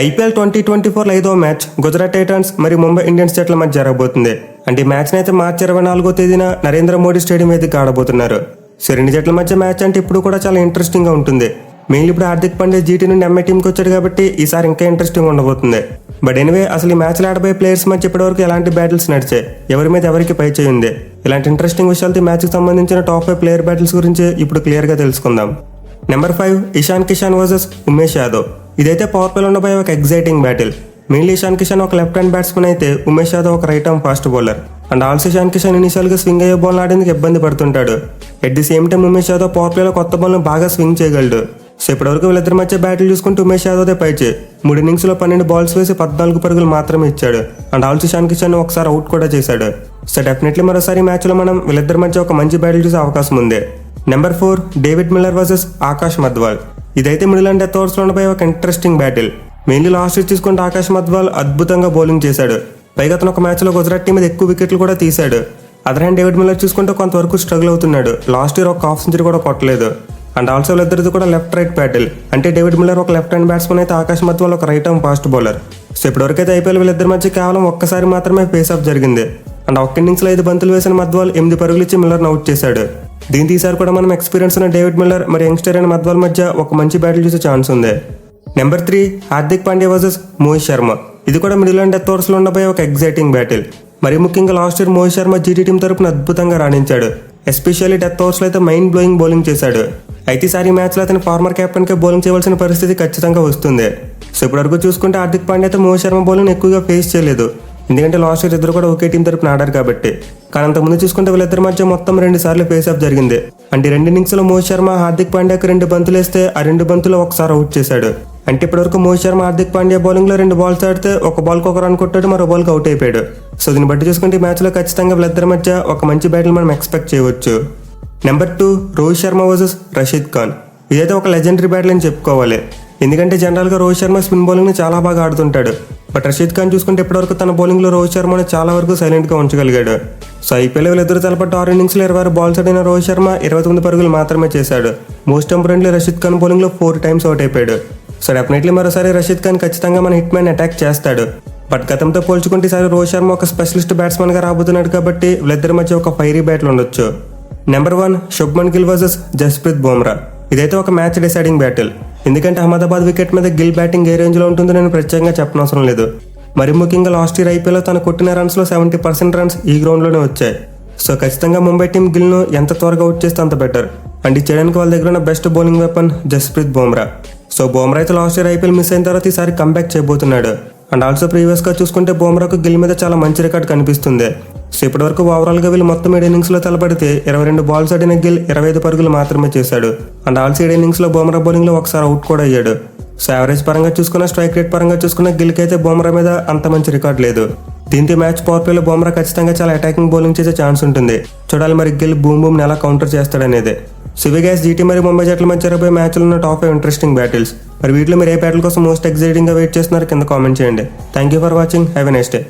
IPL 2024 ఐదో match Gujarat Titans మరియు Mumbai Indians జట్ల మధ్య జరగబోతుంది. అంటే ఈ మ్యాచ్ని అయితే మార్చి 24వ తేదీన నరేంద్ర మోడీ స్టేడియం వేదిక ఆడబోతున్నారు. సో రెండు జట్ల మధ్య మ్యాచ్ అంటే ఇప్పుడు కూడా చాలా ఇంట్రెస్టింగ్గా ఉంటుంది. మెయిన్లీ ఇప్పుడు హార్దిక్ పాండ్యా జీటీ నుండి ఎంఐ టీంకి వచ్చాడు కాబట్టి ఈసారి ఇంకా ఇంట్రెస్టింగ్ ఉండబోతుంది. బట్ ఎనివే అసలు ఈ మ్యాచ్లో ఆడబోయే ప్లేయర్స్ మధ్య ఇప్పటివరకు ఎలాంటి బ్యాటిల్స్ నడిచాయి, ఎవరి మీద ఎవరికి పై చేయి ఉంది, ఇలాంటి ఇంట్రెస్టింగ్ విషయాలతో ఈ మ్యాచ్కి సంబంధించిన టాప్ 5 ప్లేయర్ బ్యాటిల్స్ గురించి ఇప్పుడు క్లియర్గా తెలుసుకుందాం. Number 5 Ishan Kishan versus Umesh Yadav. ఇదైతే పవర్ ప్లేలో ఉండబోయే ఒక exciting battle. Mainly Ishan Kishan ఒక లెఫ్ట్ హ్యాండ్ బ్యాట్స్మెన్ అయితే ఉమేష్ యాదవ్ ఒక right arm fast bowler. And also Ishan Kishan ఇనిషియల్గా స్వింగ్ అయ్యే బాల్ ఆడేందుకు ఇబ్బంది పడుతుంటాడు. At the same time Umesh Yadav power ప్లేలో కొత్త బాల్ను బాగా స్వింగ్ చేయగలడు. సో ఇప్పటివరకు వీళ్ళిద్దరి మధ్య బ్యాటిల్ చూసుకుంటే ఉమేష్ యాదవ్దే పైచే 3 ఇన్నింగ్స్లో 12 బాల్స్ వేసి 14 పరుగులు మాత్రమే ఇచ్చాడు. అండ్ ఆల్సో ఇషాన్ కిషాన్ ఒకసారి అవుట్ కూడా చేశాడు. సో డెఫినెట్లీ మరోసారి మ్యాచ్లో మనం వీళ్ళిద్దరి మధ్య ఒక మంచి బ్యాటిల్ చూసే అవకాశం ఉంది. Number 4 David Miller versus Akash Madhwal. ఇదైతే మిడిల్ అండ్ డెత్ ఓవర్స్లో ఉండబోయే ఒక interesting battle. Mainly last year తీసుకుంటే ఆకాష్ మధ్వాల్ అద్భుతంగా బౌలింగ్ చేశాడు. పైగా అతను ఒక మ్యాచ్లో గుజరాత్ టీం మీద ఎక్కువ వికెట్లు కూడా తీశాడు. అదర్ హ్యాండ్ డేవిడ్ మిల్లర్ చూసుకుంటే కొంతవరకు స్ట్రగుల్ అవుతున్నాడు. లాస్ట్ ఇయర్ ఒక హాఫ్ సెంచరీ కూడా కొట్టలేదు. అండ్ ఆల్సో వీళ్ళిద్దరిది కూడా లెఫ్ట్ రైట్ బ్యాటిల్. అంటే డేవిడ్ మిల్లర్ ఒక లెఫ్ట్ హ్యాండ్ బ్యాట్స్మెన్ అయితే ఆకాష్ మధ్వాల్ ఒక right arm fast bowler. So ఇప్పటివరకైతే ఐపీఎల్ వీళ్ళిద్దరి మధ్య కేవలం ఒక్కసారి మాత్రమే ఫేస్ ఆఫ్ జరిగింది. అండ్ ఒక్క ఇన్నింగ్స్లో 5 బంతులు వేసిన మధ్వాల్ 8 పరుగులు ఇచ్చి మిల్లర్ను అవుట్ చేశాడు. దీంతో ఈసారి కూడా మనం ఎక్స్పీరియన్స్ ఉన్న డేవిడ్ మిల్లర్ మరి యంగ్స్టర్ అయిన మధ్వాల్ మధ్య ఒక మంచి బ్యాటిల్ చూసే ఛాన్స్ ఉంది. Number 3 Hardik Pandya versus Mohit Sharma. ఇది కూడా మిడిల్ అండ్ డెత్ ఓవర్స్లో ఉండబోయే ఒక ఎగ్జైటింగ్ బ్యాటిల్. మరి ముఖ్యంగా last year Mohit Sharma GT team తరపున అద్భుతంగా రాణించాడు. ఎస్పెషల్లీ డెత్ ఓవర్స్లో అయితే మైండ్ బ్లోయింగ్ బౌలింగ్ చేశాడు. అయితే ఈసారి మ్యాచ్లో అతని ఫార్మర్ కెప్టెన్కే బౌలింగ్ చేయవలసిన పరిస్థితి ఖచ్చితంగా వస్తుంది. సో ఇప్పటివరకు చూసుకుంటే హార్దిక్ పాండ్యా అయితే మోహిత్ శర్మ బౌలింగ్ ఎక్కువగా ఫేస్ చేయలేదు. ఎందుకంటే లాస్ట్ ఇయర్ ఇద్దరు కూడా ఒకే టీం తరపున ఆడారు కాబట్టి. కానీ అంతకుముందు చూసుకుంటే వీళ్ళిద్దరి మధ్య మొత్తం 2 సార్లు ఫేస్ ఆఫ్ జరిగింది. అంటే 2 ఇన్నింగ్స్లో మోహిత్ శర్మ హార్దిక్ పాండ్యాకి 2 బంతులు వేస్తే ఆ 2 బంతులు ఒకసారి అవుట్ చేశాడు. అంటే ఇప్పటివరకు మోహిత్ శర్మ హార్దిక్ పాండ్యా బౌలింగ్లో 2 బాల్స్ ఆడితే ఒక బాల్కి ఒక రన్ కొట్టాడు, మరో బాల్కి అవుట్ అయిపోయాడు. సో దీన్ని బట్టి చూసుకుంటే ఈ మ్యాచ్లో ఖచ్చితంగా వీళ్ళిద్దరి మధ్య ఒక మంచి బ్యాటిల్ మనం ఎక్స్పెక్ట్ చేయవచ్చు. Number 2 Rohit Sharma versus Rashid Khan. ఇదైతే ఒక లెజెండరీ బ్యాటిల్ అని చెప్పుకోవాలి. ఎందుకంటే జనరల్గా రోహిత్ శర్మ స్పిన్ బౌలింగ్ని చాలా బాగా ఆడుతుంటాడు. బట్ రషీద్ ఖాన్ చూసుకుంటే ఇప్పటివరకు తన బౌలింగ్లో రోహిత్ శర్మని చాలా వరకు సైలెంట్గా ఉంచగలిగాడు. సో ఐపీఎల్ వీళ్ళిద్దరు తలపట్టి 6 ఇన్నింగ్స్లో 26 బాల్స్ ఆడిన రోహిత్ శర్మ 29 పరుగులు మాత్రమే చేశాడు. మోస్ట్ ఇంపార్టెంట్లీ రషీద్ ఖాన్ బౌలింగ్లో 4 టైమ్స్ అవుట్ అయిపోయాడు. సో డెఫినెట్లీ మరోసారి రషీద్ ఖాన్ ఖచ్చితంగా మన హిట్ మ్యాన్ అటాక్ చేస్తాడు. బట్ గతంతో పోల్చుకుంటే ఈసారి రోహిత్ శర్మ ఒక స్పెషలిస్ట్ బ్యాట్స్మెన్గా రాబోతున్నాడు కాబట్టి వీళ్ళిద్దరి మధ్య ఒక ఫైరీ బ్యాటిల్ ఉండొచ్చు. Number 1 Shubman Gill versus Jasprit Bumrah. ఇదైతే ఒక మ్యాచ్ డిసైడింగ్ బ్యాటిల్. ఎందుకంటే అహ్మదాబాద్ వికెట్ మీద గిల్ బ్యాటింగ్ ఏ రేంజ్లో ఉంటుందో నేను ప్రత్యేకంగా చెప్పనవసరం లేదు. మరి ముఖ్యంగా లాస్ట్ ఇయర్ ఐపీఎల్లో తను కొట్టిన రన్స్లో 70% రన్స్ ఈ గ్రౌండ్లోనే వచ్చాయి. సో ఖచ్చితంగా ముంబై టీం గిల్ను ఎంత త్వరగా అవుట్ చేస్తే అంత బెటర్. అండ్ చేయడానికి వాళ్ళ దగ్గర ఉన్న best bowling weapon Jasprit Bumrah. So Bumrah అయితే లాస్ట్ ఇయర్ ఐపీఎల్ మిస్ అయిన తర్వాత ఈసారి కంబ్యాక్ చేయబోతున్నాడు. అండ్ ఆల్సో ప్రీవియస్గా చూసుకుంటే బుమ్రాకు గిల్ మీద చాలా మంచి రికార్డ్ కనిపిస్తుంది. సో ఇప్పటివరకు ఓవరాల్గా వీళ్ళు మొత్తం 7 ఇన్నింగ్స్లో తలపడితే 22 బాల్స్ ఆడిన గిల్ 25 పరుగులు మాత్రమే చేశాడు. అండ్ ఆల్సో 7 ఇన్నింగ్స్లో బుమ్రా బౌలింగ్లో ఒకసారి అవుట్ కూడా అయ్యాడు. సో యావరేజ్ పరంగా చూసుకున్న, స్ట్రైక్ రేట్ పరంగా చూసుకున్న గిల్కి అయితే బుమ్రా మీద అంత మంచి రికార్డ్ లేదు. దీంతో మ్యాచ్ పవర్ ప్లేలో బుమ్రా ఖచ్చితంగా చాలా అటాకింగ్ బౌలింగ్ చేసే ఛాన్స్ ఉంటుంది. చూడాలి మరి గిల్ బూమ్ ఎలా కౌంటర్ చేస్తాడనేది. సో ఇవి గైస్ జీటీ మరియు ముంబై జట్ల మధ్య జరగబోయే మ్యాచ్లో ఉన్న టాప్ 5 ఇంట్రెస్టింగ్ బ్యాటిల్స్. మరి వీటిలో మీరు ఏ బ్యాటిల్ కోసం మోస్ట్ ఎక్సైటింగ్గా వెయిట్ చేస్తున్నారు కింద కామెంట్ చేయండి. Thank you for watching. Have a nice day.